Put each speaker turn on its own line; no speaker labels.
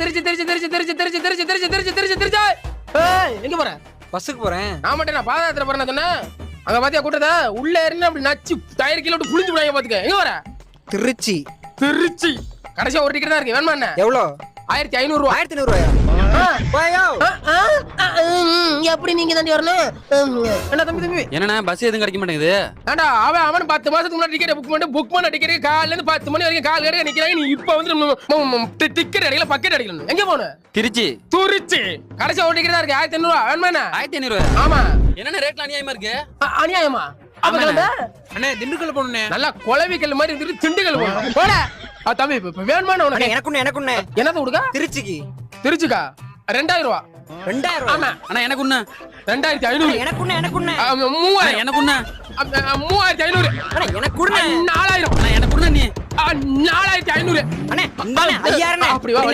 திருச்சி திருச்சி திருச்சி திருச்சி திருச்சி திருச்சி திருச்சி திருச்சி திருச்சி திருச்சி. ஏய், எங்க போற?
பஸ்ஸுக்கு போறேன்.
நான் மட்டும் நான் பாதயாத்திரை போறேன் சொன்ன. அங்க பாத்தியா கூட்டத உள்ள ஏறினா அப்படி நச்சு டயர் கீழ விட்டு புளிஞ்சு விடாங்க பாத்துக்க. எங்க வர?
திருச்சி.
திருச்சி. கடைசியா ஒரு டிக்கெட் தான் இருக்கு. வேணுமா என்ன?
எவ்வளோ?
1500 ரூபாய்.
1500 ரூபாயா?
எப்படி நீங்க தாண்டி வரணும்? என்ன தம்பி தம்பி?
என்னண்ணா பஸ் எதுவும் கிடைக்க மாட்டேங்குது.
ஏண்டா அவன் 10 மாசத்துக்கு முன்னாடி டிக்கெட் புக் பண்ண டிக்கெட் காலையில இருந்து 10 மணி வரைக்கும் கால் கடையில நிக்கிறாங்க. நீ இப்ப வந்து டிக்கெட் அடிக்கல பக்கெட் அடிக்கணும். எங்க போன?
திருச்சி.
திருச்சி. கடைசியா ஒரு டிக்கெட் தான் இருக்கு. 1500 ரூபாய். வேணுமா என்ன?
1500.
ஆமா.
என்னண்ணா ரேட்ல அநியாயமா இருக்கு?
அநியாயமா? அப்ப கிளம்ப.
அண்ணே திண்டுக்கல் போணுண்ணே.
நல்லா குளவிக்கல் மாதிரி இருந்துட்டு திண்டுக்கல் போகணும். போட. தம்பி இப்ப வேணுமா உனக்கு?
எனக்குண்ணே.
என்னது கொடுக்க?
திருச்சிக்கு.
திருச்சிக்கா 2000 ரூபாய்.
2000.
ஆமா.
அண்ணா எனக்குண்ணா.
2500.
எனக்குண்ணே.
3000.
எனக்குண்ணா.
3500.
அண்ணே எனக்குண்ணே.
4000.
அண்ணா எனக்குண்ணா நீ.
4500.
அண்ணே 5000.
அப்படி வா.